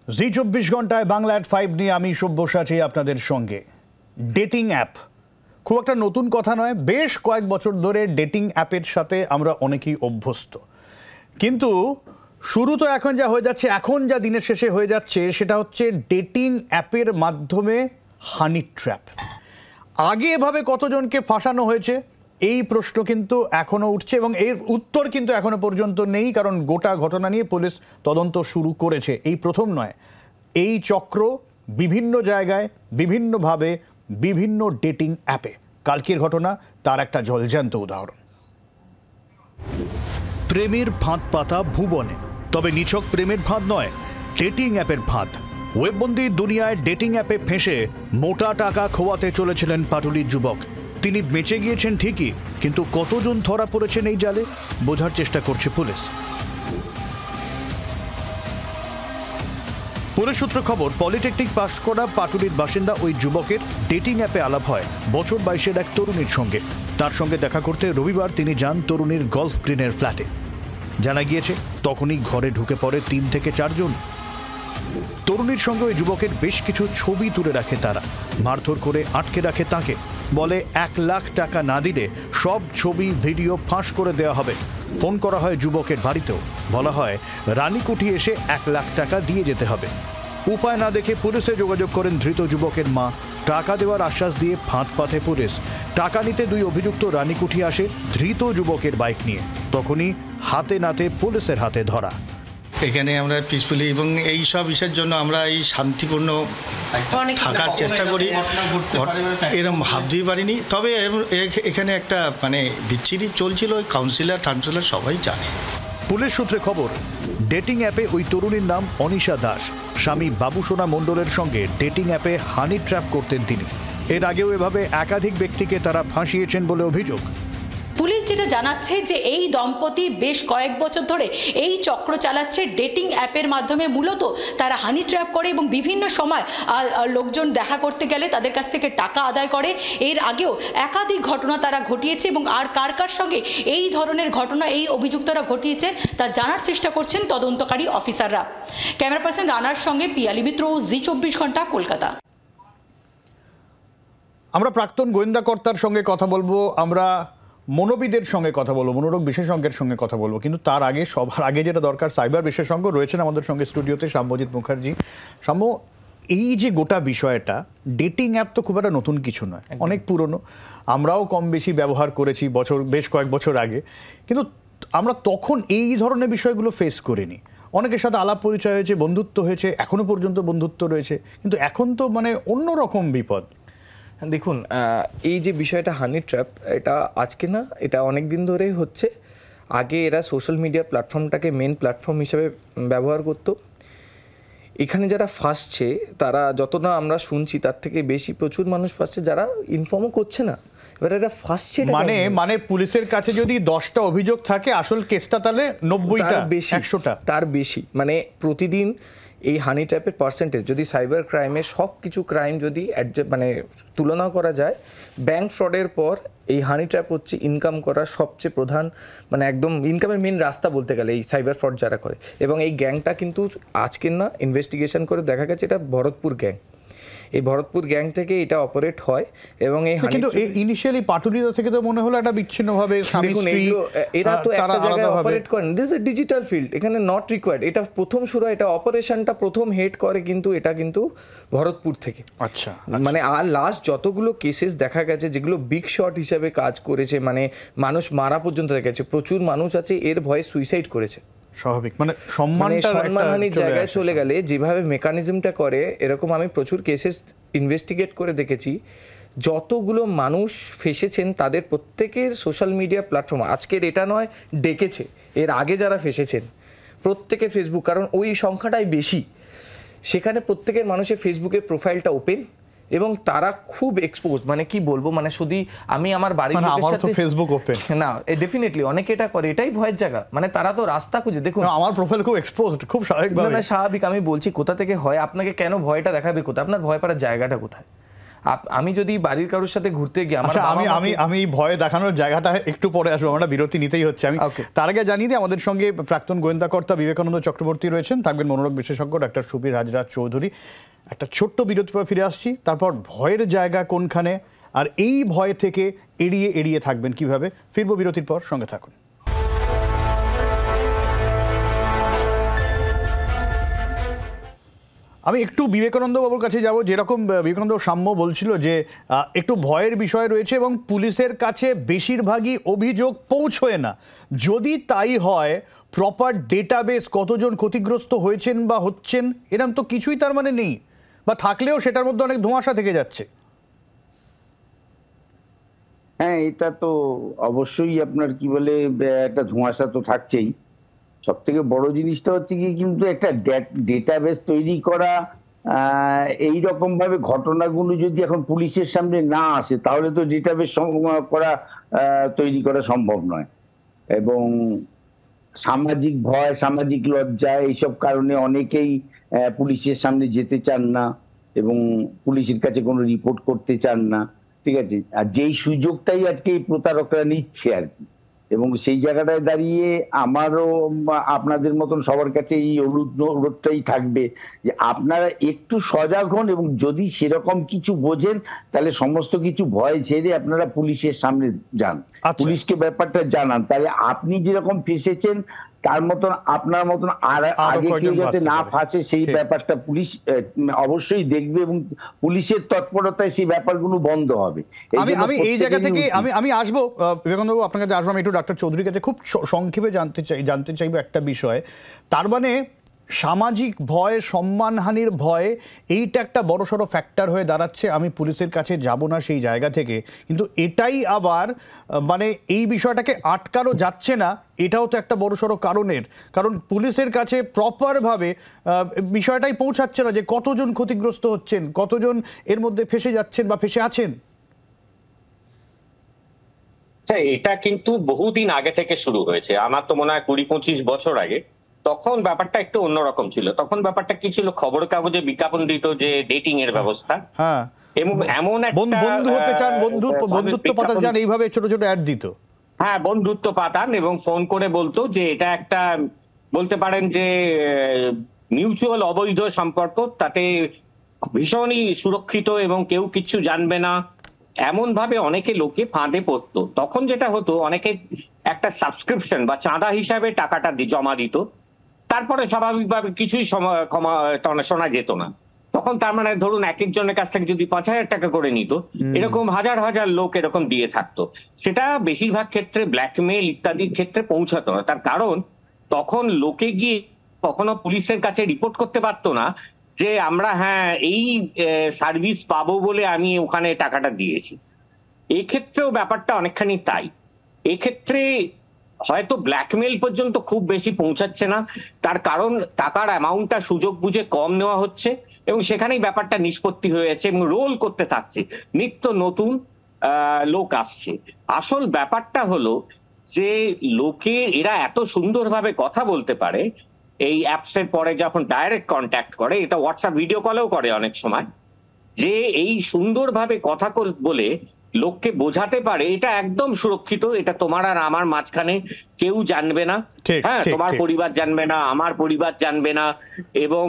জি 24 ঘন্টায় বাংলা এট 5 নিয়ে আমি সব্যসাচী আপনাদের সঙ্গে। ডেটিং অ্যাপ খুব একটা নতুন কথা নয়, বেশ কয়েক বছর ধরে ডেটিং অ্যাপের সাথে আমরা অনেকেই অভ্যস্ত। কিন্তু শুরু তো এখন যা হয়ে যাচ্ছে, এখন যা দিনের শেষে হয়ে যাচ্ছে সেটা হচ্ছে ডেটিং অ্যাপের মাধ্যমে হানি ট্র্যাপ। আগে এভাবে কতজনকে ফাঁসানো হয়েছে এই প্রশ্ন কিন্তু এখনো উঠছে এবং এর উত্তর কিন্তু এখনো পর্যন্ত নেই, কারণ গোটা ঘটনা নিয়ে পুলিশ তদন্ত শুরু করেছে। এই প্রথম নয়, এই চক্র বিভিন্ন জায়গায় বিভিন্নভাবে বিভিন্ন ডেটিং অ্যাপে। কালকের ঘটনা তার একটা জলজ্যান্ত উদাহরণ। প্রেমের ফাঁদ পাতা ভুবনে, তবে নিছক প্রেমের ফাঁদ নয়, ডেটিং অ্যাপের ফাঁদ। ওয়েববন্দি দুনিয়ায় ডেটিং অ্যাপে ফেঁসে মোটা টাকা খোয়াতে চলেছিলেন পাটুলির যুবক। তিনি বেঁচে গিয়েছেন ঠিকই, কিন্তু কতজন ধরা পড়েছেন এই জালে বোঝার চেষ্টা করছে পুলিশ। পুলিশ সূত্র খবর, পলিটেকনিক পাশ করা পাটুলির বাসিন্দা ওই যুবকের ডেটিং অ্যাপে আলাপ হয় বছর 22-এর এক তরুণীর সঙ্গে। তার সঙ্গে দেখা করতে রবিবার তিনি যান তরুণীর গলফ গ্রিনের ফ্ল্যাটে। জানা গিয়েছে তখনই ঘরে ঢুকে পড়ে 3 থেকে 4 জন। তরুণীর সঙ্গে ওই যুবকের বেশ কিছু ছবি তুলে রাখে তারা, মারধর করে আটকে রাখে তাকে। বলে 1 লাখ টাকা না দিলে সব ছবি ভিডিও ফাঁস করে দেওয়া হবে। ফোন করা হয় যুবকের বাড়িতেও, বলা হয় রানীকুঠি এসে 1 লাখ টাকা দিয়ে যেতে হবে। উপায় না দেখে পুলিশে যোগাযোগ করেন ধৃত যুবকের মা। টাকা দেওয়ার আশ্বাস দিয়ে ফাঁদ পাতে পুলিশ। টাকা নিতে 2 অভিযুক্ত রানীকুঠি আসে ধৃত যুবকের বাইক নিয়ে। তখনই হাতে নাতে পুলিশের হাতে ধরা। এখানে আমরা পিসফুলি এবং এই সব বিষয়ের জন্য আমরা এই শান্তিপূর্ণ থাকার চেষ্টা করি, এরকম ভাবতেই পারিনি। তবে এখানে একটা বিচ্ছিরি চলছিল, ওই কাউন্সিলর সবাই জানে। পুলিশ সূত্রে খবর, ডেটিং অ্যাপে ওই তরুণীর নাম অনিশা দাস। স্বামী বাবুসোনা মণ্ডলের সঙ্গে ডেটিং অ্যাপে হানি ট্র্যাপ করতেন তিনি। এর আগেও এভাবে একাধিক ব্যক্তিকে তারা ফাঁসিয়েছেন বলে অভিযোগ। পুলিশ যেটা জানাচ্ছে যে এই দম্পতি বেশ কয়েক বছর ধরে এই চক্র চালাচ্ছে। ডেটিং অ্যাপের মাধ্যমে মূলত তারা হানি ট্র্যাপ করে এবং বিভিন্ন সময় লোকজন দেখা করতে গেলে তাদের কাছ থেকে টাকা আদায় করে। এর আগেও একাধিক ঘটনা তারা ঘটিয়েছে এবং আর কার কার সঙ্গে এই ধরনের ঘটনা এই অভিযুক্তরা ঘটিয়েছে তা জানার চেষ্টা করছেন তদন্তকারী অফিসাররা। ক্যামেরা পার্সন রানার সঙ্গে পিয়ালি মিত্র, জি 24 ঘন্টা, কলকাতা। আমরা প্রাক্তন গোয়েন্দা কর্তার সঙ্গে কথা বলবো, আমরা মনোবিদের সঙ্গে কথা বলবো, মনোরোগ বিশেষজ্ঞের সঙ্গে কথা বলবো, কিন্তু তার আগে সবার আগে যেটা দরকার, সাইবার বিশেষজ্ঞ রয়েছেন আমাদের সঙ্গে স্টুডিওতে, সাম্যজিৎ মুখার্জি। সাম্য, এই যে গোটা বিষয়টা, ডেটিং অ্যাপ তো খুব একটা নতুন কিছু নয়, অনেক পুরনো। আমরাও কম বেশি ব্যবহার করেছি বেশ কয়েক বছর আগে, কিন্তু আমরা তখন এই ধরনের বিষয়গুলো ফেস করিনি। অনেকের সাথে আলাপ পরিচয় হয়েছে, বন্ধুত্ব হয়েছে, এখনো পর্যন্ত বন্ধুত্ব রয়েছে, কিন্তু এখন তো অন্যরকম বিপদ। দেখুন, এই যে বিষয়টা হানি ট্র্যাপ, এটা আজকে না, এটা অনেক দিন ধরেই হচ্ছে। আগে এরা সোশ্যাল মিডিয়া প্ল্যাটফর্মটাকে মেন প্ল্যাটফর্ম হিসেবে ব্যবহার করতো। এখানে যারা ফাঁসছে তারা, যত না আমরা শুনছি তার থেকে বেশি প্রচুর মানুষ ফাঁসছে যারা ইনফর্মও করছে না। এবার এটা ফাঁসছে মানে পুলিশের কাছে যদি 10টা অভিযোগ থাকে, আসল কেসটা তাহলে 90টা, 100টা, তার বেশি। প্রতিদিন এই হানি ট্র্যাপের পার্সেন্টেজ যদি সাইবার ক্রাইমের সব কিছু ক্রাইম যদি তুলনা করা যায়, ব্যাংক ফ্রডের পর এই হানি ট্র্যাপ হচ্ছে ইনকাম করার সবচেয়ে প্রধান, একদম ইনকামের মেন রাস্তা বলতে গেলে এই সাইবার ফ্রড যারা করে। এবং এই গ্যাংটা কিন্তু আজকের না, ইনভেস্টিগেশন করে দেখা গেছে এটা ভরতপুর গ্যাং। এই ভরতপুর গ্যাং থেকে এটা অপারেট হয়। এবং এই কিন্তু ইনিশিয়ালি পাটুলিদা থেকে তো মনে হলো একটা বিচ্ছিন্নভাবে এরা তো একটা জায়গায় অপারেট করেন। দিস ইজ ডিজিটাল ফিল্ড, এখানে নট রিকোয়ার্ড। এটা প্রথম শুরু, এটা অপারেশনটা প্রথম হেড করে কিন্তু এটা কিন্তু ভরতপুর থেকে। আচ্ছা, আর লাস্ট যতগুলো কেসেস দেখা গেছে যেগুলো বিগ শট হিসাবে কাজ করেছে, মানুষ মারা পর্যন্ত দেখা গেছে, প্রচুর মানুষ আছে এর ভয়ে সুইসাইড করেছে। স্বাভাবিক, সম্মানহানির জায়গায় চলে গেলে যেভাবে মেকানিজমটা করে, এরকম আমি প্রচুর কেসেস ইনভেস্টিগেট করে দেখেছি। যতগুলো মানুষ ফেসেছেন তাদের প্রত্যেকের সোশ্যাল মিডিয়া প্ল্যাটফর্ম, আজকের এটা নয় ডেকেছে, এর আগে যারা ফেসেছেন প্রত্যেকে ফেসবুক, কারণ ওই সংখ্যাটাই বেশি। সেখানে প্রত্যেকের মানুষের ফেসবুকের প্রোফাইলটা ওপেন এবং তারা খুব এক্সপোজ, কি বলবো, শুধু আমি আমার বাড়ির ফেসবুক ওপেন না, ডেফিনেটলি অনেকে এটা করে, এটাই ভয়ের জায়গা। তারা তো রাস্তা খুঁজে, দেখুন আমার প্রোফাইল খুব এক্সপোজড, খুব স্বাভাবিক। স্বাভাবিক, আমি বলছি কোথা থেকে হয়, আপনাকে কেন ভয়টা দেখাবে, কোথায় আপনার ভয় পাওয়ার জায়গাটা কোথায়? আমি যদি বাড়ির কারোর সাথে ঘুরতে গিয়ে আচ্ছা, আমি ভয় দেখানোর জায়গাটা একটু পরে আসবো, আমরা বিরতি নিতেই হচ্ছে। আমি তার আগে জানিয়ে দিই আমাদের সঙ্গে প্রাক্তন গোয়েন্দা কর্তা বিবেকানন্দ চক্রবর্তী রয়েছেন, থাকবেন মনোরোগ বিশেষজ্ঞ ডাক্তার সুবীর হাজরা চৌধুরী। একটা ছোট্ট বিরতির পর ফিরে আসছি, তারপর ভয়ের জায়গা কোনখানে আর এই ভয় থেকে এড়িয়ে থাকবেন কিভাবে, ফিরবো বিরতির পর, সঙ্গে থাকুন। আমি একটু বিবেকানন্দ বাবুর কাছে যাব। যেরকম বিবেকানন্দ সাম্য বলছিল যে একটু ভয়ের বিষয় রয়েছে এবং পুলিশের কাছে বেশিরভাগই অভিযোগ পৌঁছয় না। যদি তাই হয়, প্রপার ডেটাবেস কতজন ক্ষতিগ্রস্ত হয়েছেন বা হচ্ছেন এরকম তো কিছুই তার মানে নেই, বা থাকলেও সেটার মধ্যে অনেক ধোঁয়াশা থেকে যাচ্ছে। হ্যাঁ, এটা তো অবশ্যই আপনার কি বলে একটা ধোঁয়াশা তো থাকছেই। সব থেকে বড় জিনিসটা হচ্ছে কি, কিন্তু একটা ডেটাবেস তৈরি করা, এই রকম ভাবে ঘটনাগুলো যদি এখন পুলিশের সামনে না আসে তাহলে তো ডেটাবেস তৈরি করা সম্ভব নয়। এবং সামাজিক ভয়, সামাজিক লজ্জা, এইসব কারণে অনেকেই পুলিশের সামনে যেতে চান না এবং পুলিশের কাছে কোনো রিপোর্ট করতে চান না, ঠিক আছে। আর যেই সুযোগটাই আজকে এই প্রতারকরা নিচ্ছে আর কি, এবং সেই জায়গাটায় দাঁড়িয়ে আমারও আপনাদের মতন সবার কাছে এই অনুরোধটাই থাকবে যে আপনারা একটু সজাগ হন এবং যদি সেরকম কিছু বোঝেন তাহলে সমস্ত কিছু ভয় ছেড়ে আপনারা পুলিশের সামনে যান, পুলিশকে ব্যাপারটা জানান। তাহলে আপনি যেরকম ফেসেছেন তার মতন আপনার মতন আগে কেউ যাতে না ফাঁসে সেই ব্যাপারটা পুলিশ অবশ্যই দেখবে এবং পুলিশের তৎপরতায় সেই ব্যাপারগুলো বন্ধ হবে। আমি এই জায়গা থেকে আমি আসবো বিবেকানন্দবাবু, আপনার কাছে আসবো। আমি একটু ডাক্তার চৌধুরীর কাছে খুব সংক্ষেপে জানতে চাইবো একটা বিষয়। তার মানে সামাজিক ভয়, সম্মানহানির ভয়, এইটা একটা বড়সড় ফ্যাক্টর হয়ে দাঁড়াচ্ছে। আমি পুলিশের কাছে যাব না সেই জায়গা থেকে, কিন্তু এটাই আবার মানে এই বিষয়টাকে আটকানো যাচ্ছে না, এটাও তো একটা বড়সড় কারণ পুলিশের কাছে প্রপারভাবে বিষয়টাই পৌঁছাচ্ছে না যে কতজন ক্ষতিগ্রস্ত হচ্ছেন, কতজন এর মধ্যে ফেসে যাচ্ছেন বা ফেসে আছেন। এটা কিন্তু বহুদিন আগে থেকে শুরু হয়েছে। আমার তো মনে হয় 20-25 বছর আগে। তখন ব্যাপারটা একটু অন্যরকম ছিল। তখন ব্যাপারটা কি ছিল, খবর কাগজে বিজ্ঞাপন দিত যে ডেটিং এর ব্যবস্থা, হ্যাঁ, এবং এমন একটা বন্ধু হতে চান, বন্ধুত্ব পাতাতে চান, এইভাবে ছোট ছোট অ্যাড দিত। হ্যাঁ, বন্ধুত্ব পাতান এবং ফোন করে বলতো যে এটা একটা, বলতে পারেন যে মিউচুয়াল অবৈধ সম্পর্ক, তাতে ভীষণই সুরক্ষিত এবং কেউ কিচ্ছু জানবে না, এমন ভাবে অনেকে লোকে ফাঁদে পড়তো। তখন যেটা হতো, অনেকে একটা সাবস্ক্রিপশন বা চাঁদা হিসাবে টাকাটা জমা দিত, তারপরে স্বাভাবিকভাবে কিছুই শোনা যেত না। তখন তার মানে ধরুন এক একজনের কাছ থেকে যদি 5,000 টাকা করে নিত, এরকম হাজার হাজার লোক এরকম দিয়ে থাকতো। সেটা বেশিরভাগ ক্ষেত্রে ব্ল্যাকমেল ইত্যাদির ক্ষেত্রে পৌঁছাতো না। তার কারণ তখন লোকে গিয়ে কখনো পুলিশের কাছে রিপোর্ট করতে পারতো না যে আমরা এই সার্ভিস পাবো বলে আমি ওখানে টাকাটা দিয়েছি। এক্ষেত্রেও ব্যাপারটা অনেকখানি তাই। এক্ষেত্রে হয়তো ব্ল্যাকমেল পর্যন্ত খুব বেশি পৌঁছাচ্ছে না, তার কারণ টাকার অ্যামাউন্টটা সুযোগ বুঝে কম নেওয়া হচ্ছে এবং সেখানেই ব্যাপারটা নিষ্পত্তি হয়ে যাচ্ছে এবং রোল করতে থাকছে, নিত্য নতুন লোক আসছে। আসল ব্যাপারটা হলো যে এরা এত সুন্দরভাবে কথা বলতে পারে, এই অ্যাপসের পরে যখন ডাইরেক্ট কন্ট্যাক্ট করে, এটা হোয়াটসঅ্যাপ ভিডিও কলেও করে অনেক সময়, যে এই সুন্দরভাবে কথা বলে লোককে বোঝাতে পারে এটা একদম সুরক্ষিত, এটা তোমার আর আমার মাঝখানে কেউ জানবে না, হ্যাঁ, তোমার পরিবার জানবে না, আমার পরিবার জানবে না, এবং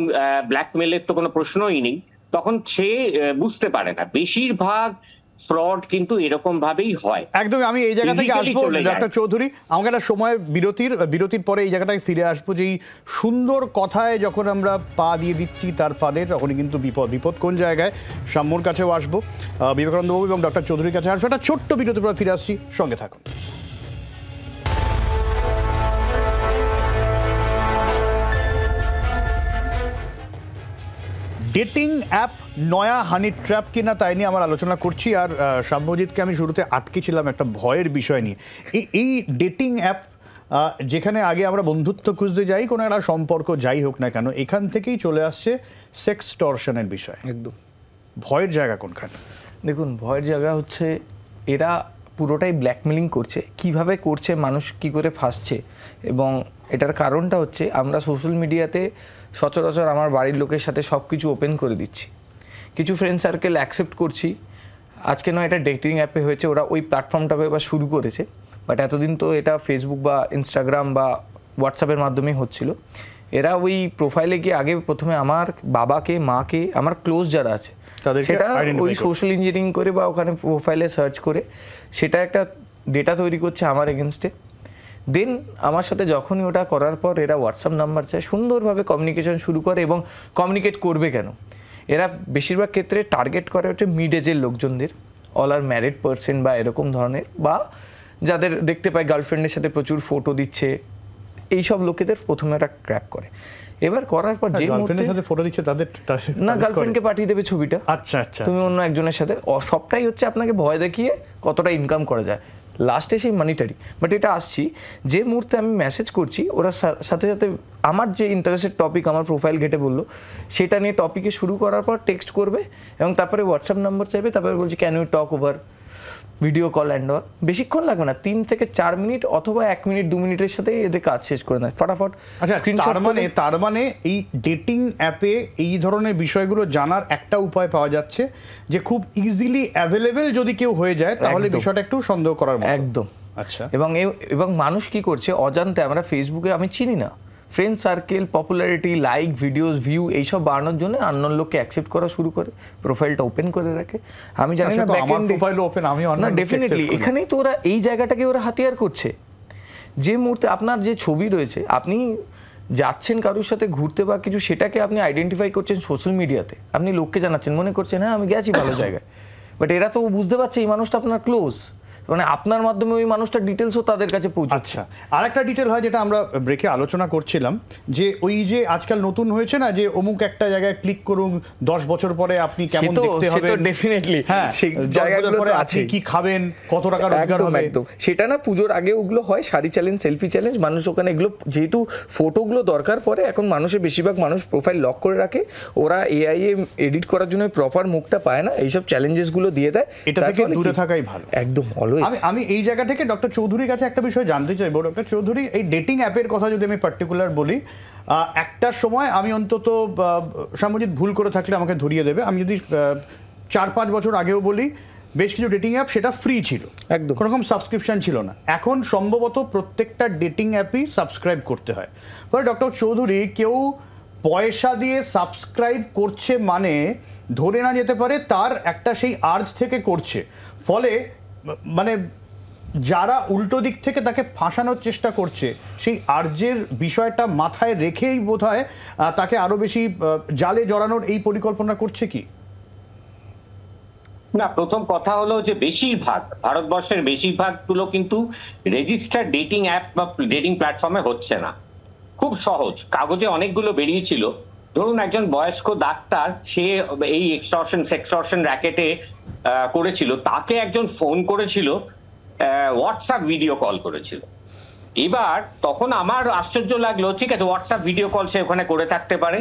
ব্ল্যাকমেলের তো কোনো প্রশ্নই নেই। তখন সে বুঝতে পারে না। বেশিরভাগ ফ্রড কিন্তু এরকম ভাবেই হয়। একদম। আমি এই জায়গা থেকে আসবো ডাক্তার চৌধুরী, আমাকে একটা সময় বিরতির পরে এই জায়গাটায় ফিরে আসবো যে এই সুন্দর কথায় যখন আমরা পা দিয়ে দিচ্ছি তার ফাঁদে, তখনই কিন্তু বিপদ কোন জায়গায়। সাম্যর কাছেও আসবো, বিবেকানন্দবাবু এবং ডক্টর চৌধুরীর কাছে আসবো। একটা ছোট্ট বিরতির পরে ফিরে আসছি, সঙ্গে থাকুন। ডেটিং অ্যাপ নয়া হানি ট্র্যাপ কিনা তাই নিয়ে আমার আলোচনা করছি। আর সাম্যজিৎকে আমি শুরুতে আটকেছিলাম একটা ভয়ের বিষয় নিয়ে। এই ডেটিং অ্যাপ, যেখানে আগে আমরা বন্ধুত্ব খুঁজতে যাই, কোনো একটা সম্পর্ক যাই হোক না কেন, এখান থেকেই চলে আসছে সেক্সটর্শনের বিষয়। একদম। ভয়ের জায়গা কোনখানে? দেখুন, ভয়ের জায়গা হচ্ছে এরা পুরোটাই ব্ল্যাকমেলিং করছে। কিভাবে করছে, মানুষ কি করে ফাঁসছে, এবং এটার কারণটা হচ্ছে আমরা সোশ্যাল মিডিয়াতে সচরাচর আমার বাড়ির লোকের সাথে সব কিছু ওপেন করে দিচ্ছি, কিছু ফ্রেন্ড সার্কেল অ্যাকসেপ্ট করছি, আজকে নয় এটা ডেটিং অ্যাপে হয়েছে, ওরা ওই প্ল্যাটফর্মটাকে এবার শুরু করেছে, বাট এতদিন তো এটা ফেসবুক বা ইনস্টাগ্রাম বা হোয়াটসঅ্যাপের মাধ্যমেই হচ্ছিল। এরা ওই প্রোফাইলে গিয়ে আগে প্রথমে আমার বাবাকে, মাকে, আমার ক্লোজ যারা আছে সেটা ওই সোশ্যাল ইঞ্জিনিয়ারিং করে বা ওখানে প্রোফাইলে সার্চ করে সেটা একটা ডেটা তৈরি করছে আমার এগেনস্টে। দেন আমার সাথে যখনই ওটা করার পর এরা হোয়াটসঅ্যাপ নাম্বার চায়, সুন্দরভাবে কমিউনিকেশন শুরু করে। এবং কমিউনিকেট করবে কেন, এরা বেশিরভাগ ক্ষেত্রে টার্গেট করে হচ্ছে মিড এজের লোকজনদের, অল আর ম্যারিড পার্সন বা এরকম ধরনের, বা যাদের দেখতে পায় গার্লফ্রেন্ডের সাথে প্রচুর ফটো দিচ্ছে, এইসব লোকেদের প্রথমে একটা ক্র্যাক করে। এবার করার পর যে গার্লফ্রেন্ডের সাথে ফটো দিচ্ছে তাদের না, গার্লফ্রেন্ডকে পাঠিয়ে দেবে ছবিটা, আচ্ছা আচ্ছা, তুমি অন্য একজনের সাথে, সবটাই হচ্ছে আপনাকে ভয় দেখিয়ে কতটা ইনকাম করা যায়, লাস্টে সেই মানিটারি। বাট এটা আসছি, যে মুহূর্তে আমি মেসেজ করছি ওরা সাথে সাথে আমার যে ইন্টারেস্টেড টপিক আমার প্রোফাইল ঘেটে বললো সেটা নিয়ে টপিকে শুরু করার পর টেক্সট করবে এবং তারপরে হোয়াটসঅ্যাপ নাম্বার চাইবে, তারপরে বলছি can you talk over video call and all. বেশিক্ষণ লাগবে না, 3 থেকে 4 মিনিট অথবা 1 মিনিট 2 মিনিটের সাথে এদের কাজ শেষ করে দেয় ফটাফট। আচ্ছা, তার মানে এই ডেটিং অ্যাপে এই ধরনের বিষয়গুলো জানার একটা উপায় পাওয়া যাচ্ছে যে খুব ইজিলি অ্যাভেলেবেল যদি কেউ হয়ে যায় তাহলে বিষয়টা একটু সন্দেহ করার মতো। একদম। আচ্ছা, এবং মানুষ কি করছে অজান্তে, আমরা ফেসবুকে আমি চিনি না, friend circle, popularity, like, videos, view এইসব বাড়ানোর জন্য আননোন লোককে অ্যাকসেপ্ট করা শুরু করে, প্রোফাইলটা ওপেন করে রাখে। আমি জানি না আমার প্রোফাইল ওপেন, আমি না, ডেফিনেটলি এখানেই তো ওরা এই জায়গাটাকে ওরা হাতিয়ার করছে। যে মুহূর্তে আপনার যে ছবি রয়েছে, আপনি যাচ্ছেন কারোর সাথে ঘুরতে বা কিছু, সেটাকে আপনি আইডেন্টিফাই করছেন সোশ্যাল মিডিয়াতে, আপনি লোককে জানাচ্ছেন, মনে করছেন হ্যাঁ আমি গেছি ভালো জায়গায়, বাট এরা তো বুঝতে পারছে এই মানুষটা আপনার ক্লোজ, মানে আপনার মাধ্যমে ওই মানুষটার ডিটেলসও তাদের কাছে পৌঁছাচ্ছে। আর একটা ডিটেল হয় যেটা আমরা ব্রেকে আলোচনা করছিলাম, যে ওই যে আজকাল নতুন হয়েছে না যে অমুক একটা জায়গায় ক্লিক করুন 10 বছর পরে আপনি কেমন দেখতে হবে, ডেফিনেটলি হ্যাঁ সেই জায়গাগুলো পরে আপনি কি খাবেন, কত টাকা রোজগার হবে, একদম সেটা না, পুজোর আগে ওগুলো হয়, শাড়ি চ্যালেঞ্জ, সেলফি চ্যালেঞ্জ, মানুষ ওখানে এগুলো যেহেতু ফটোগুলো দরকার পড়ে, এখন মানুষের বেশিরভাগ মানুষ প্রোফাইল লক করে রাখে, ওরা এআই এ এডিট করার জন্য প্রপার মুখটা পায় না, এইসব চ্যালেঞ্জেসগুলো দিয়ে দেয়, এটা থেকে দূরে থাকাই ভালো। একদম অলওয়েজ। আমি এই জায়গা থেকে ডক্টর চৌধুরীর কাছে একটা বিষয় জানতে চাইবো। ডক্টর চৌধুরী, এই ডেটিং অ্যাপের কথা যদি আমি পার্টিকুলার বলি, একটা সময় আমি অন্তত সামজিৎ ভুল করে থাকলে আমাকে ধরিয়ে দেবে, আমি যদি 4-5 বছর আগেও বলি বেশ কিছু ডেটিং অ্যাপ সেটা ফ্রি ছিল, একদম কোনো রকম সাবস্ক্রিপশন ছিল না। এখন সম্ভবত প্রত্যেকটা ডেটিং অ্যাপই সাবস্ক্রাইব করতে হয়। ফলে ডক্টর চৌধুরী, কেউ পয়সা দিয়ে সাবস্ক্রাইব করছে মানে ধরে না যেতে পারে তার একটা সেই আর্জ থেকে করছে, ফলে মানে যারা উল্টো দিক থেকে তাকে ফাঁসানোর চেষ্টা করছে সেই আর্যের বিষয়টা মাথায় রেখেই বোধহয় তাকে আরো বেশি জালে জড়ানোর এই পরিকল্পনা করছে কি না। প্রথম কথা হলো যে বেশিরভাগ ভারতবর্ষের বেশিরভাগগুলো কিন্তু রেজিস্টার্ড ডেটিং অ্যাপ বা ডেটিং প্ল্যাটফর্মে হচ্ছে না। খুব সহজ, কাগজে অনেকগুলো বেরিয়েছিল, ধরুন একজন বয়স্ক ডাক্তার, সে এই সেক্সটর্শন র্যাকেটে করেছিল, তাকে একজন ফোন করেছিল, হোয়াটসঅ্যাপ ভিডিও কল করেছিল। এবার তখন আমার আশ্চর্য লাগলো, ঠিক আছে হোয়াটসঅ্যাপ ভিডিও কল সে ওখানে করে থাকতে পারে,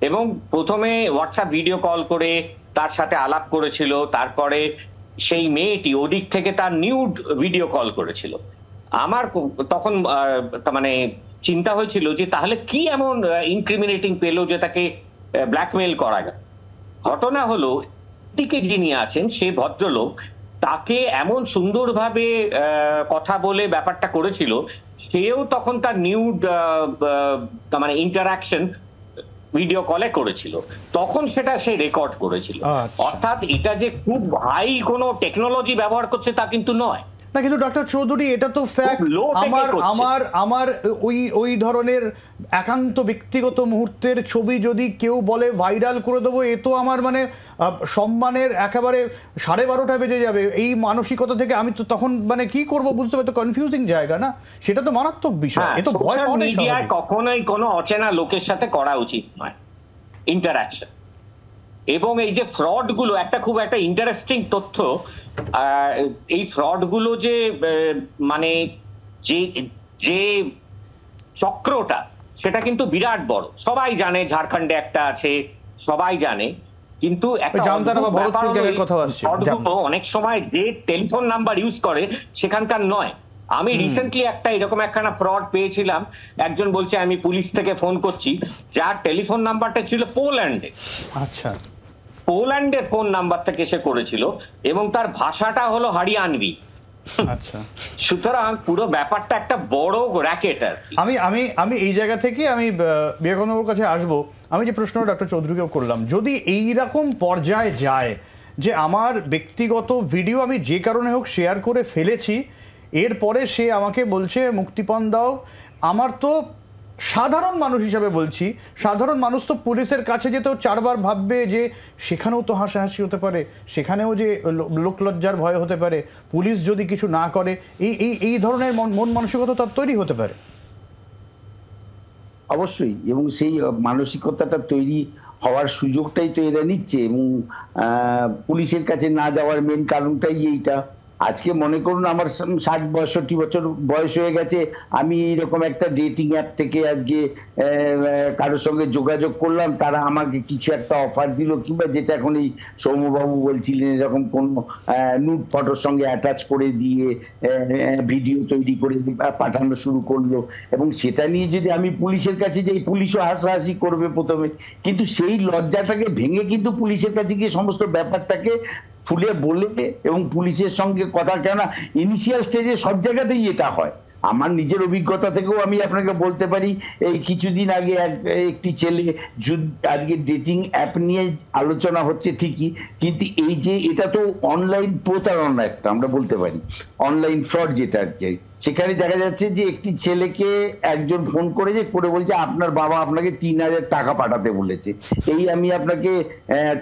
এবং প্রথমে হোয়াটসঅ্যাপ ভিডিও কল করে তার সাথে আলাপ করেছিল, তারপরে সেই মেয়েটি ওদিক থেকে তার নিউড ভিডিও কল করেছিল। আমার তখন মানে চিন্তা হয়েছিল যে তাহলে কি এমন ইনক্রিমিনেটিং পেলো যে তাকে ব্ল্যাকমেইল করা গেল। ঘটনা হলো দিকে যিনি আছেন সে ভদ্রলোক তাকে এমন সুন্দরভাবে কথা বলে ব্যাপারটা করেছিল, সেও তখন তার নিউড মানে ইন্টারাকশন ভিডিও কলে করেছিল, তখন সেটা সে রেকর্ড করেছিল। অর্থাৎ এটা যে খুব হাই কোনো টেকনোলজি ব্যবহার করছে তা কিন্তু নয় না। কিন্তু ডক্টর চৌধুরী, এটা তো ফ্যাক্ট, আমার ওই ধরনের একান্ত ব্যক্তিগত মুহূর্তের ছবি যদি কেউ বলে ভাইরাল করে দেবো, এ তো আমার মানে সম্মানের একেবারে 12:30 বেজে যাবে। এই মানসিকতা থেকে আমি তো তখন মানে কি করব বুঝতে পারি, তো কনফিউজিং জায়গা না, সেটা তো মারাত্মক বিষয়। এ তো ভয় পাওয়া মিডিয়া কখনোই কোনো অচেনা লোকের সাথে করা উচিত নয় ইন্টারঅ্যাকশন। এবং এই যে ফ্রড গুলো, খুব একটা ইন্টারেস্টিং তথ্য, এই ফ্রড গুলো যে মানে যে চক্রটা, সেটা কিন্তু বিরাট বড়, সবাই জানে, ঝাড়খণ্ডে একটা আছে, সবাই জানে, কিন্তু অনেক সময় যে টেলিফোন নাম্বার ইউজ করে সেখানকার নয়। আমি রিসেন্টলি এরকম একখানা ফ্রড পেয়েছিলাম, একজন বলছে আমি পুলিশ থেকে ফোন করছি, যার টেলিফোন নাম্বারটা ছিল পোল্যান্ডে। আচ্ছা, পোল্যান্ডের ফোন নাম্বার থেকে সে করেছিল এবং তার ভাষাটা হলো হরিয়ানবি। আচ্ছা, সুতরাং পুরো ব্যাপারটা একটা বড় র্যাকেট আর কি। আমি এই জায়গা থেকে আমি বিবেকানন্দর কাছে আসবো। আমি যে প্রশ্ন ডক্টর চৌধুরীকেও করলাম, যদি এই রকম পর্যায়ে যায় যে আমার ব্যক্তিগত ভিডিও আমি যে কারণে হোক শেয়ার করে ফেলেছি, এরপরে সে আমাকে বলছে মুক্তিপণ দাও, আমার তো সাধারণ মানুষ হিসাবে বলছি, সাধারণ মানুষ তো পুলিশের কাছে যেতেও চারবার ভাববে যে সেখানেও তো হাসাহাসি হতে পারে, সেখানেও যে লোকলজ্জার ভয় হতে পারে, পুলিশ যদি কিছু না করে, এই ধরনের মন মানসিকতা তার তৈরি হতে পারে। অবশ্যই, এবং সেই মানসিকতাটা তৈরি হওয়ার সুযোগটাই তো এরা নিচ্ছে, এবং পুলিশের কাছে না যাওয়ার মেন কারণটাই এইটা। আজকে মনে করুন আমার 60-62 বছর বয়স হয়ে গেছে, আমি এরকম একটা ডেটিং অ্যাপ থেকে আজকে কারোর সঙ্গে যোগাযোগ করলাম, তারা আমাকে কিছু একটা অফার দিল, কিংবা যেটা এখন এই সৌম্যবাবু বলছিলেন এরকম কোন নুড ফটোর সঙ্গে অ্যাটাচ করে দিয়ে ভিডিও তৈরি করে পাঠানো শুরু করলো, এবং সেটা নিয়ে যদি আমি পুলিশের কাছে যাই, পুলিশও হাসাহাসি করবে প্রথমে, কিন্তু সেই লজ্জাটাকে ভেঙে কিন্তু পুলিশের কাছে গিয়ে সমস্ত ব্যাপারটাকে খুলে বলে এবং পুলিশের সঙ্গে কথা, কেন ইনিশিয়াল স্টেজে সব জায়গাতেই এটা হয়। আমার নিজের অভিজ্ঞতা থেকেও আমি আপনাকে বলতে পারি, এই কিছুদিন আগে একটি ছেলে, আজকে ডেটিং অ্যাপ নিয়ে আলোচনা হচ্ছে ঠিকই, কিন্তু এই যে এটা তো অনলাইন প্রতারণা একটা, আমরা বলতে পারি অনলাইন ফ্রড যেটা আর কি। সেখানে দেখা যাচ্ছে যে একটি ছেলেকে একজন ফোন করেছে, করে বলছে আপনার বাবা আপনাকে 3000 টাকা পাঠাতে বলেছে, এই আমি আপনাকে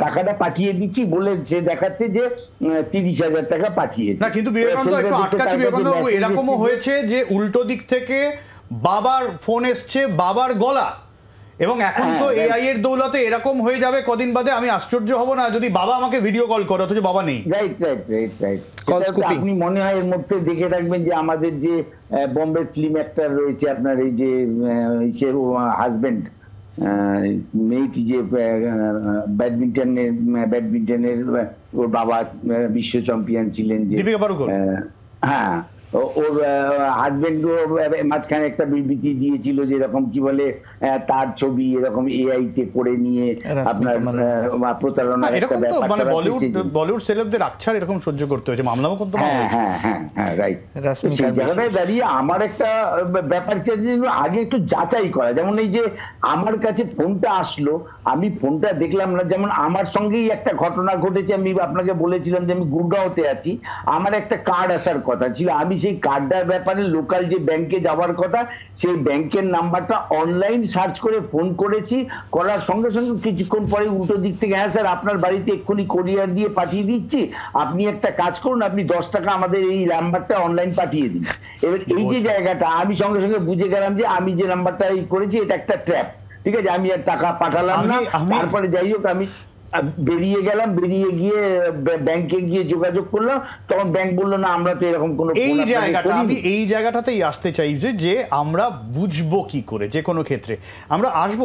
টাকাটা পাঠিয়ে দিচ্ছি বলে সে দেখাচ্ছে যে 30,000 টাকা পাঠিয়েছে। না, কিন্তু বিবেকানন্দ একটু আটকাচ্ছি, বিবেকানন্দ এরকমও হয়েছে যে উল্টো দিক থেকে বাবার ফোন এসছে, বাবার গলা, এবং এখন তো এআই এর দৌলতে এরকম হয়ে যাবে কদিন বাদে, আমি আশ্চর্য হব না যদি বাবা আমাকে ভিডিও কল করে অথচ বাবা নেই। রাইট। আপনি মনে হয় এর মধ্যে দেখে রাখবেন যে আমাদের যে বম্বে ফিল্ম অ্যাক্টর রয়েছে আপনার, এই যে হাজবেন্ড মেয়েটি যে ব্যাডমিন্টনের ওর বাবা বিশ্ব চ্যাম্পিয়ন ছিলেন, যে দীপিকা পাড়ুকোন, হ্যাঁ, ওর হাজবেন্ড মাঝখানে একটা বিবৃতি দিয়েছিল যে এরকম কি বলে তার ছবি এরকম এআই তে করে নিয়ে আপনার প্রতারণা, এরকম তো মানে বলিউড সেলেবদের আকছার এরকম সহ্য করতে হয়েছে, মামলা মোকদ্দমা হয়েছে। হ্যাঁ রাইট। সেই জায়গাটায় দাঁড়িয়ে আমার একটা ব্যাপার আগে একটু যাচাই করা, যেমন এই যে আমার কাছে ফোনটা আসলো, আমি ফোনটা দেখলাম না, যেমন আমার সঙ্গেই একটা ঘটনা ঘটেছে, আমি আপনাকে বলেছিলাম যে আমি গুরগাঁওতে আছি, আমার একটা কার্ড আসার কথা ছিল, আমি সেই কার্ডটার ব্যাপারে লোকাল যে ব্যাংকে যাওয়ার কথা, সেই ব্যাংকের নাম্বারটা অনলাইন সার্চ করে ফোন করেছি, করার সঙ্গে সঙ্গে কিছুক্ষণ পরে উল্টো দিক থেকে, হ্যাঁ স্যার আপনার বাড়িতে এক্ষুনি কোরিয়ার দিয়ে পাঠিয়ে দিচ্ছি, আপনি একটা কাজ করুন, আপনি 10 টাকা আমাদের এই নাম্বারটা অনলাইন পাঠিয়ে দিন। এবার এই যে জায়গাটা আমি সঙ্গে সঙ্গে বুঝে গেলাম যে আমি যে নাম্বারটা করেছি এটা একটা ট্র্যাপ, ঠিক আছে, আমি আর টাকা পাঠালাম না। তারপরে যাই হোক আমি বেরিয়ে গেলাম, বেরিয়ে গিয়ে ব্যাংকে গিয়ে যোগাযোগ করলাম, তখন ব্যাংক বললো না আমরা তো এরকম কোনো, আমি এই জায়গাটাতেই আসতে চাই যে আমরা বুঝবো কি করে যে কোনো ক্ষেত্রে, আমরা আসবো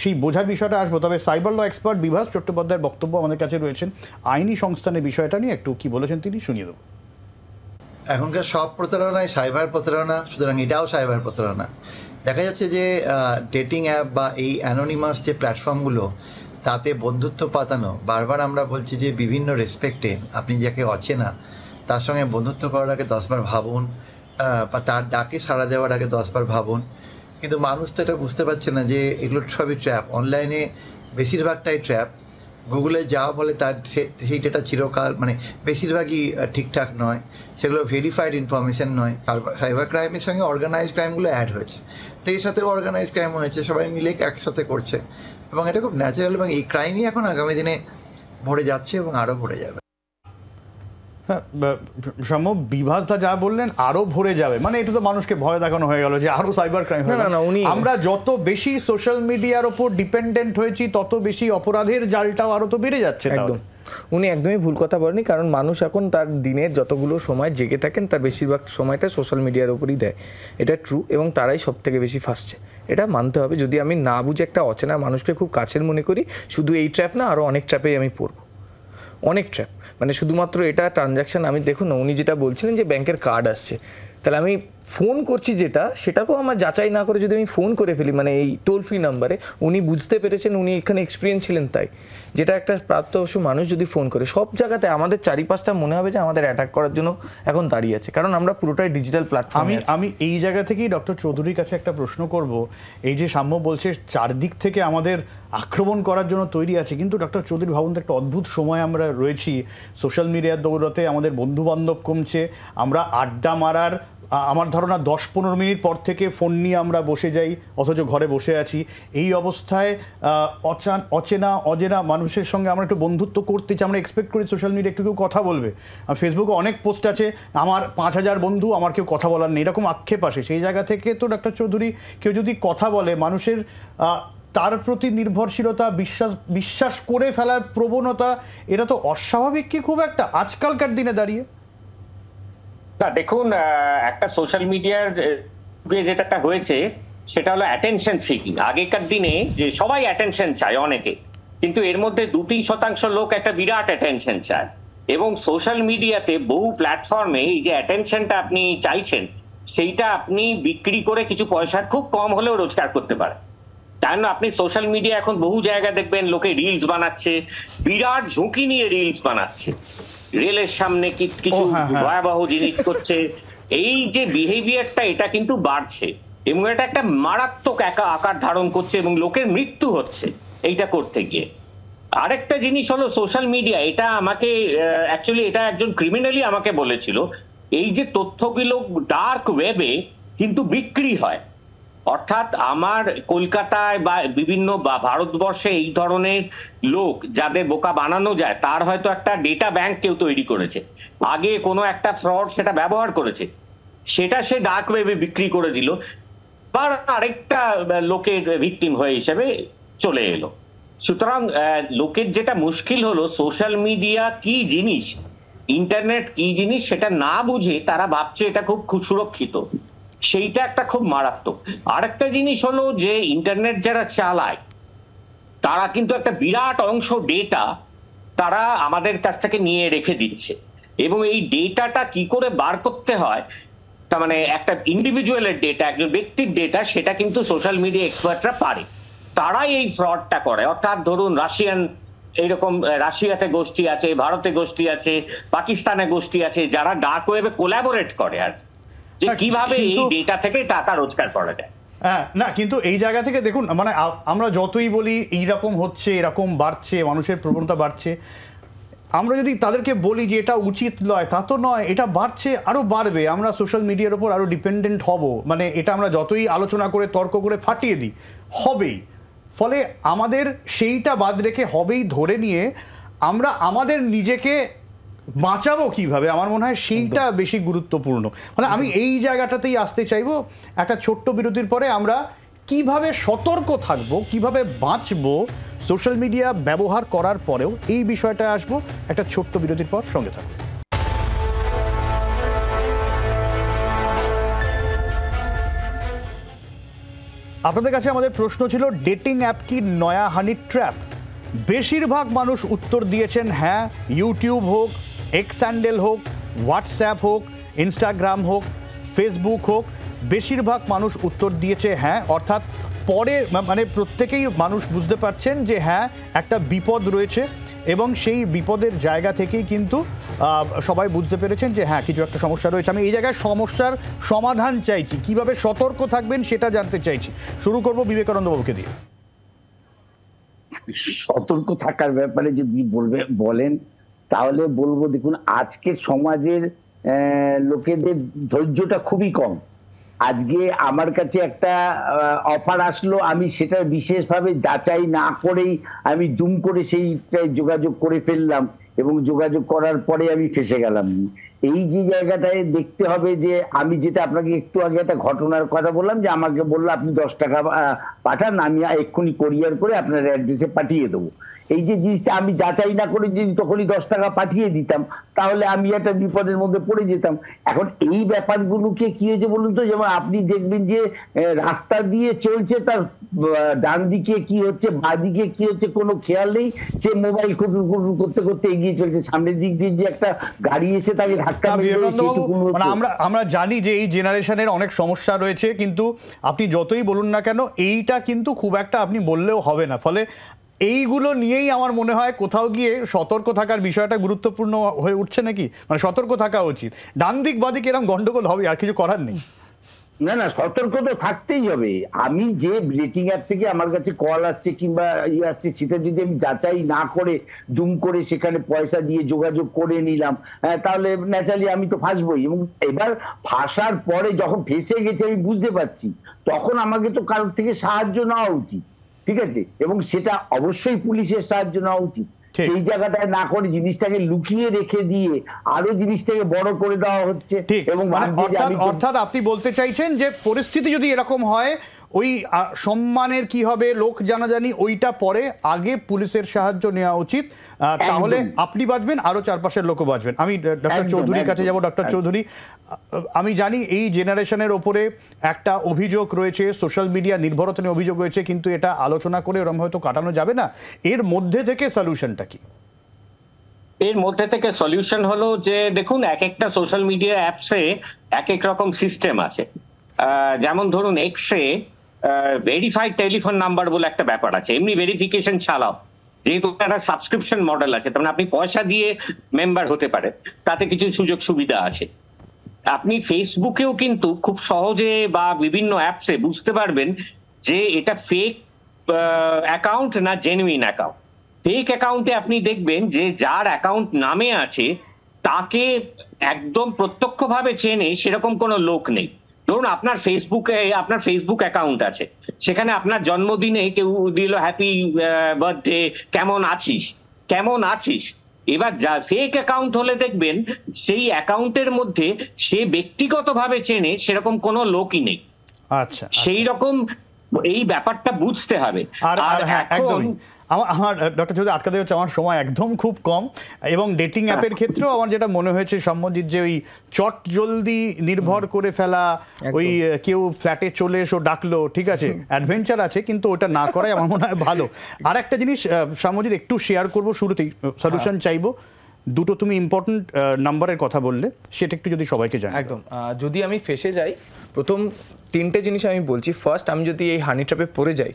সেই বোঝার বিষয়টা আসবো। তবে সাইবার ল এক্সপার্ট বিভাস চট্টোপাধ্যায়ের বক্তব্য আমাদের কাছে রয়েছেন, আইনি সংস্থানের বিষয়টা নিয়ে একটু কি বলেছেন তিনি শুনিয়ে দেবো। এখনকার সব প্রতারণাই সাইবার প্রতারণা, সুতরাং এটাও সাইবার প্রতারণা। দেখা যাচ্ছে যে ডেটিং অ্যাপ বা এই অ্যানোনিমাস যে প্ল্যাটফর্মগুলো, তাতে বন্ধুত্ব পাতানো, বারবার আমরা বলছি যে বিভিন্ন রেসপেক্টে আপনি যাকে অচেনা তার সঙ্গে বন্ধুত্ব করার আগে 10 বার ভাবুন, বা তার ডাকে সাড়া দেওয়ার আগে 10 বার ভাবুন। কিন্তু মানুষ তো এটা বুঝতে পারছে না যে এগুলো সবই ট্র্যাপ, অনলাইনে বেশিরভাগটাই ট্র্যাপ। গুগলে যা বলে তার সেই ডেটা চিরকাল মানে বেশিরভাগই ঠিকঠাক নয়, সেগুলো ভেরিফাইড ইনফরমেশান নয়। সাইবার ক্রাইমের সঙ্গে অর্গানাইজ ক্রাইমগুলো অ্যাড হয়েছে, তো এর সাথেও অর্গানাইজ ক্রাইম হয়েছে, সবাই মিলে একসাথে করছে, এবং এটা খুব ন্যাচারাল, এবং এই ক্রাইমই এখন আগামী দিনে ভরে যাচ্ছে এবং আরও ভরে যাবে। হ্যাঁ, বিভাসদা যা বললেন আরো ভরে যাবে, মানে এটা তো মানুষকে ভয় দেখানো হয়ে গেল যে আরো সাইবার ক্রাইম হবে। আমরা যত বেশি সোশ্যাল মিডিয়ার ওপর ডিপেন্ডেন্ট হয়েছি তত বেশি অপরাধের জালটাও আরো তো বেড়ে যাচ্ছে। একদম, উনি একদমই ভুল কথা বলেনি, কারণ মানুষ এখন তার দিনের যতগুলো সময় জেগে থাকেন তার বেশিরভাগ সময়টা সোশ্যাল মিডিয়ার ওপরই দেয়, এটা ট্রু, এবং তারাই সব থেকে বেশি ফাঁসছে, এটা মানতে হবে। যদি আমি না বুঝে একটা অচেনা মানুষকে খুব কাছের মনে করি, শুধু এই ট্র্যাপ না আরও অনেক ট্র্যাপেই আমি পড়বো, অনেক ট্র্যাপ, মানে শুধুমাত্র এটা ট্রানজ্যাকশন। আমি দেখুন না, উনি যেটা বলছিলেন যে ব্যাংকের কার্ড আসছে, তাহলে আমি ফোন করছি সেটাকেও আমার যাচাই না করে যদি আমি ফোন করে ফেলি, মানে এই টোল ফ্রি নাম্বারে, উনি বুঝতে পেরেছেন, উনি এখানে এক্সপিরিয়েন্স ছিলেন, তাই যেটা একটা প্রাপ্তবয়স্ক মানুষ যদি ফোন করে, সব জায়গাতে আমাদের চারিপাশটা মনে হবে যে আমাদের অ্যাটাক করার জন্য এখন দাঁড়িয়ে আছে, কারণ আমরা পুরোটাই ডিজিটাল প্ল্যাটফর্ম। আমি এই জায়গা থেকেই ডক্টর চৌধুরীর কাছে একটা প্রশ্ন করব। এই যে সাম্য বলছে চারদিক থেকে আমাদের আক্রমণ করার জন্য তৈরি আছে, কিন্তু ডক্টর চৌধুরী ভাবুন তো, একটা অদ্ভুত সময় আমরা রয়েছি। সোশ্যাল মিডিয়ার দৌলতে আমাদের বন্ধু বান্ধব কমছে, আমরা আড্ডা মারার, আমার ধারণা 10-15 মিনিট পর থেকে ফোন নিয়ে আমরা বসে যাই, অথচ ঘরে বসে আছি। এই অবস্থায় অচেনা মানুষের সঙ্গে আমরা একটু বন্ধুত্ব করতে চাই, আমরা এক্সপেক্ট করি সোশ্যাল মিডিয়া একটু কেউ কথা বলবে। ফেসবুকে অনেক পোস্ট আছে, আমার 5000 বন্ধু, আমার কেউ কথা বলার নেই, এরকম আক্ষেপ আসে। সেই জায়গা থেকে তো ডক্টর চৌধুরী, কেউ যদি কথা বলে, মানুষের তার প্রতি নির্ভরশীলতা, বিশ্বাস করে ফেলার প্রবণতা, এটা তো অস্বাভাবিক কি খুব একটা আজকালকার দিনে দাঁড়িয়ে? না দেখুন, একটা সোশ্যাল মিডিয়ার যেটা হয়েছে সেটা হলো অ্যাটেনশন সিকিং। আগেকার দিনে যে সবাই অ্যাটেনশন চায় অনেকে, কিন্তু এর মধ্যে 2-3% লোক একটা বিরাট অ্যাটেনশন চায়। এবং সোশ্যাল মিডিয়াতে বহু প্ল্যাটফর্মে এই যে অ্যাটেনশনটা আপনি চাইছেন, সেইটা আপনি বিক্রি করে কিছু পয়সা খুব কম হলেও রোজগার করতে পারেন। তাই না, আপনি সোশ্যাল মিডিয়া এখন বহু জায়গায় দেখবেন লোকে রিলস বানাচ্ছে, বিরাট ঝুঁকি নিয়ে রিলস বানাচ্ছে, রেলের সামনে কিছু ভয়াবহ জিনিস করছে। এই যে বিহেভিয়ারটা, এটা কিন্তু বাড়ছে এবং এটা একটা মারাত্মক আকার ধারণ করছে এবং লোকের মৃত্যু হচ্ছে এইটা করতে গিয়ে। আরেকটা জিনিস হলো সোশ্যাল মিডিয়া, এটা আমাকে অ্যাকচুয়ালি এটা একজন ক্রিমিনালি আমাকে বলেছিল, এই যে তথ্যগুলো ডার্ক ওয়েবে কিন্তু বিক্রি হয়। অর্থাৎ আমার কলকাতায় বা বিভিন্ন ভারতবর্ষে এই ধরনের লোক যাদের বোকা বানানো যায়, তার হয়তো একটা ডেটা ব্যাংক কেউ তৈরি করেছে, আগে কোনো একটা ফ্রড সেটা ব্যবহার করেছে, সেটা সে ডার্ক ওয়েবে বিক্রি করে দিল, বা আরেকটা লোকের ভিকটিম হয়ে হিসেবে চলে এলো। সুতরাং লোকের যেটা মুশকিল হলো, সোশ্যাল মিডিয়া কি জিনিস, ইন্টারনেট কি জিনিস সেটা না বুঝে তারা ভাবছে এটা খুব সুরক্ষিত, সেইটা একটা খুব মারাত্মক। আরেকটা জিনিস হলো যে ইন্টারনেট যারা চালায় তারা কিন্তু একটা বিরাট অংশ ডেটা তারা আমাদের কাছ থেকে নিয়ে রেখে দিচ্ছে, এবং এই ডেটাটা কি করে বার করতে হয়, তার মানে একটা ইন্ডিভিজুয়ালের ডেটা, একজন ব্যক্তির ডেটা, সেটা কিন্তু সোশ্যাল মিডিয়া এক্সপার্টরা পারে, তারাই এই ফ্রডটা করে। অর্থাৎ ধরুন এইরকম রাশিয়াতে গোষ্ঠী আছে, ভারতে গোষ্ঠী আছে, পাকিস্তানে গোষ্ঠী আছে, যারা ডার্ক ওয়েবে কোলাবোরেট করে আর যে কিভাবে এই ডেটা থেকে টাকা রোজগার করা যায়। হ্যাঁ, না কিন্তু এই জায়গা থেকে দেখুন, মানে আমরা যতই বলি এইরকম হচ্ছে, এরকম বাড়ছে, মানুষের প্রবণতা বাড়ছে, আমরা যদি তাদেরকে বলি যে এটা উচিত নয়, তা তো নয়, এটা বাড়ছে, আরও বাড়বে, আমরা সোশ্যাল মিডিয়ার ওপর আরও ডিপেন্ডেন্ট হব, মানে এটা আমরা যতই আলোচনা করে তর্ক করে ফাটিয়ে দিই, হবেই। ফলে আমাদের সেইটা বাদ রেখে হবেই ধরে নিয়ে আমরা আমাদের নিজেকে বাঁচাবো কিভাবে, আমার মনে হয় সেইটা বেশি গুরুত্বপূর্ণ। মানে আমি এই জায়গাটাতেই আসতে চাইবো, একটা ছোট্ট বিরতির পরে আমরা কিভাবে সতর্ক থাকবো, কিভাবে বাঁচবো সোশ্যাল মিডিয়া ব্যবহার করার পরেও, এই বিষয়টা আসবো একটা ছোট্ট বিরতির পর। সঙ্গে থাকবো। আপনাদের কাছে আমাদের প্রশ্ন ছিল, ডেটিং অ্যাপ কি নয়া হানি ট্র্যাপ? বেশিরভাগ মানুষ উত্তর দিয়েছেন হ্যাঁ। ইউটিউব হোক, এক্স হ্যান্ডেল হোক, হোয়াটসঅ্যাপ হোক, ইনস্টাগ্রাম হোক, ফেসবুক হোক, বেশিরভাগ মানুষ উত্তর দিয়েছে হ্যাঁ। অর্থাৎ পরে মানে প্রত্যেকেই মানুষ বুঝতে পারছেন যে হ্যাঁ একটা বিপদ রয়েছে, এবং সেই বিপদের জায়গা থেকেই কিন্তু সবাই বুঝতে পেরেছেন যে হ্যাঁ কিছু একটা সমস্যা রয়েছে। আমি এই জায়গায় সমস্যার সমাধান চাইছি, কিভাবে সতর্ক থাকবেন সেটা জানতে চাইছি। শুরু করব বিবেকানন্দ বাবুকে দিয়ে। সতর্ক থাকার ব্যাপারে যদি বলেন তাহলে বলবো, দেখুন আজকের সমাজের লোকেদের ধৈর্যটা খুবই কম। আজকে আমার কাছে একটা অফার আসলো, আমি সেটা বিশেষভাবে যাচাই না করেই আমি দুম করে সেইটাই যোগাযোগ করে ফেললাম, এবং যোগাযোগ করার পরে আমি ফেসে গেলাম। এই যে জায়গাটায় দেখতে হবে যে আমি যেটা আপনাকে একটু আগে একটা ঘটনার কথা বললাম, যে আমাকে বললো আপনি 10 টাকা পাঠান, আমি এক্ষুনি কোরিয়ার করে আপনার অ্যাড্রেসে পাঠিয়ে দেবো। এই যে জিনিসটা আমি যাচাই না করে যদি তখনই 10 টাকা পাঠিয়ে দিতাম, তাহলে আমি একটা বিপদের মধ্যে পড়ে যেতাম। এখন এই ব্যাপারগুলোকে কি হয়েছে বলুন তো, যেমন আপনি দেখবেন যে রাস্তা দিয়ে চলছে, তার ডান দিকে কি হচ্ছে বাঁ দিকে কি হচ্ছে কোনো খেয়াল নেই, সে মোবাইল করতে করতে এগিয়ে চলছে, সামনের দিক দিয়ে যে একটা গাড়ি এসে তাকে ধাক্কা মানে আমরা জানি যে এই জেনারেশনের অনেক সমস্যা রয়েছে, কিন্তু আপনি যতই বলুন না কেন এইটা কিন্তু খুব একটা আপনি বললেও হবে না। ফলে এইগুলো নিয়েই আমার মনে হয় কোথাও গিয়ে সতর্ক থাকার বিষয়টা গুরুত্বপূর্ণ হয়ে উঠছে নাকি, মানে সতর্ক থাকা উচিত। ডান দিক বাদিক এরকম গন্ডগোল হবে, আর কিছু করার নেই। না না, সতর্ক তো থাকতেই হবে। আমি যে ডেটিং অ্যাপ থেকে আমার কাছে কল আসছে কিংবা আসছে, সেটা যদি আমি যাচাই না করে দুম করে সেখানে পয়সা দিয়ে যোগাযোগ করে নিলাম, তাহলে ন্যাচারালি আমি তো ফাঁসবই। এবং এবার ফাঁসার পরে যখন ফেসে গেছে আমি বুঝতে পারছি, তখন আমাকে তো কারোর থেকে সাহায্য নেওয়া উচিত, ঠিক আছে, এবং সেটা অবশ্যই পুলিশের সাহায্য নেওয়া উচিত। সেই জায়গাটায় না করে জিনিসটাকে লুকিয়ে রেখে দিয়ে আরো জিনিসটাকে বড় করে দেওয়া হচ্ছে। এবং অর্থাৎ আপনি বলতে চাইছেন যে পরিস্থিতি যদি এরকম হয়, ওই সম্মানের কি হবে, লোক জানাজানি, ওইটা পরে, আগে পুলিশের সাহায্য নেওয়া উচিত, তাহলে আপনি বাঁচবেন, আরো চারপাশের লোকও বাঁচবেন। আমি ডক্টর চৌধুরীর কাছে যাব। ডক্টর চৌধুরী, আমি জানি এই জেনারেশনের ওপরে একটা অভিযোগ রয়েছে, সোশ্যাল মিডিয়া নির্ভরতা নিয়ে অভিযোগ রয়েছে, কিন্তু এটা আলোচনা করে এরকম হয়তো কাটানো যাবে না। এর মধ্যে থেকে সলিউশনটা কি? এর মধ্যে থেকে সলিউশন হলো যে দেখুন, এক একটা সোশ্যাল মিডিয়া অ্যাপসে এক এক রকম সিস্টেম আছে। যেমন ধরুন এক্সে ভেরিফাইড টেলিফোন নাম্বার বলে একটা ব্যাপার আছে, এমনি ভেরিফিকেশন ছাড়াও, যেহেতু একটা সাবস্ক্রিপশন মডেল আছে, তার মানে আপনি পয়সা দিয়ে মেম্বার হতে পারেন, তাতে কিছু সুযোগ সুবিধা আছে। আপনি ফেসবুকেও কিন্তু খুব সহজে বা বিভিন্ন অ্যাপসে বুঝতে পারবেন যে এটা ফেক অ্যাকাউন্ট না জেনুইন অ্যাকাউন্ট। ফেক অ্যাকাউন্টে আপনি দেখবেন যে যার অ্যাকাউন্ট নামে আছে তাকে একদম প্রত্যক্ষভাবে চেনে সেরকম কোনো লোক নেই। ধরুন আপনার ফেসবুক অ্যাকাউন্ট আছে, সেখানে আপনার জন্মদিনে কেউ দিল হ্যাপি বার্থডে, কেমন আছিস। এবার যা ফেক অ্যাকাউন্ট হলে দেখবেন সেই অ্যাকাউন্টের মধ্যে সে ব্যক্তিগতভাবে চেনে সেরকম কোনো লোকই নেই। আচ্ছা, সেই রকম এই ব্যাপারটা বুঝতে হবে। আর একদম আমার ডক্টর চৌধুরী আটকাতে হচ্ছে, আমার সময় একদম খুব কম। এবং ডেটিং অ্যাপের ক্ষেত্রেও আমার যেটা মনে হয়েছে সম্মজিৎ, যে ওই চট জলদি নির্ভর করে ফেলা, ওই কেউ ফ্ল্যাটে চলে এসো ডাকলো, ঠিক আছে, অ্যাডভেঞ্চার আছে, কিন্তু ওটা না করাই আমার মনে হয় ভালো। আর একটা জিনিস সম্মজিৎ একটু শেয়ার করবো শুরুতেই, সলিউশন চাইবো। দুটো তুমি ইম্পর্টেন্ট নাম্বারের কথা বললে, সেটা একটু যদি সবাইকে জানাই। একদম, যদি আমি ফেসে যাই, প্রথম 3টে জিনিস আমি বলছি। ফার্স্ট, আমি যদি এই হানি ট্র্যাপে পড়ে যাই,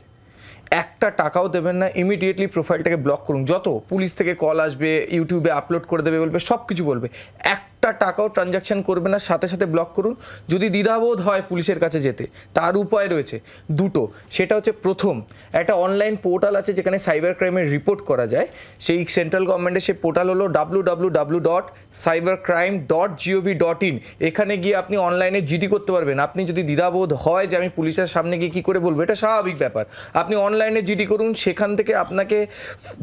একটা টাকাও দেবেন না, ইমিডিয়েটলি প্রোফাইলটাকে ব্লক করুন। যত পুলিশ থেকে কল আসবে, ইউটিউবে আপলোড করে দেবে বলবে, সব কিছু বলবে, একটা টাকাও ট্রানজাকশন করবে না, সাথে সাথে ব্লক করুন। যদি দ্বিধাবোধ হয় পুলিশের কাছে যেতে, তার উপায় রয়েছে দুটো। সেটা হচ্ছে, প্রথম, একটা অনলাইন পোর্টাল আছে যেখানে সাইবার ক্রাইমের রিপোর্ট করা যায়। সেই সেন্ট্রাল গভর্নমেন্টের সেই পোর্টাল হলো www.cybercrime.gov.in। এখানে গিয়ে আপনি অনলাইনে জিডি করতে পারবেন। আপনি যদি দ্বিধাবোধ হয় যে আমি পুলিশের সামনে গিয়ে কী করে বলবো, এটা স্বাভাবিক ব্যাপার, আপনি অনলাইনে জিডি করুন। সেখান থেকে আপনাকে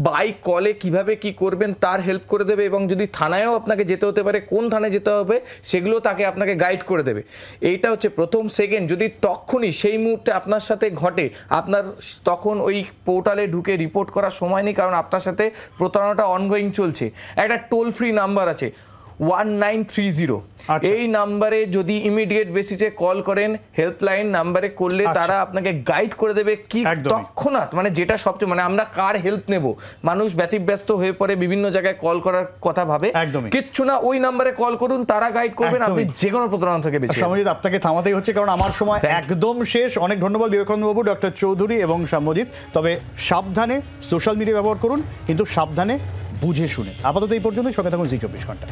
বাই কলে কিভাবে কি করবেন তার হেল্প করে দেবে, এবং যদি থানায়ও আপনাকে যেতে হতে পারে, কোন থানায় যেতে হবে সেগুলো তাকে আপনাকে গাইড করে দেবে। এইটা হচ্ছে প্রথম। সেকেন্ড, যদি তখনই সেই মুহূর্তে আপনার সাথে ঘটে, আপনার তখন ওই পোর্টালে ঢুকে রিপোর্ট করার সময় নেই, কারণ আপনার সাথে প্রতারণাটা অনগোয়িং চলছে। একটা টোল ফ্রি নাম্বার আছে 1930। এই নাম্বারে যদি ইমিডিয়েট বেসিসে কল করেন, হেল্পলাইন নাম্বারে করলে তারা আপনাকে গাইড করে দেবে কি তৎক্ষণাৎ, মানে যেটা সবচেয়ে, মানে আমরা কার হেল্প নেব, মানুষ ব্যতিব্যস্ত হয়ে পড়ে বিভিন্ন জায়গায় কল করার কথা ভাবে, কিচ্ছু না, ওই নাম্বারে কল করুন, তারা গাইড করবেন, আপনি যে কোনো প্রতারণা থেকে বেঁচে যাবেন। সম্মজিৎ, আপনাকে থামাতেই হচ্ছে কারণ আমার সময় একদম শেষ। অনেক ধন্যবাদ বিবেকানন্দ বাবু, ডক্টর চৌধুরী এবং সম্মজিৎ। তবে সাবধানে সোশ্যাল মিডিয়া ব্যবহার করুন, কিন্তু সাবধানে বুঝে শুনে। আপাতত এই পর্যন্তই, সঙ্গে থাকুন জি 24 ঘন্টা।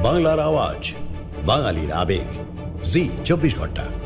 বাংলার আওয়াজ, বাঙালির আবেগ, জি 24 ঘন্টা।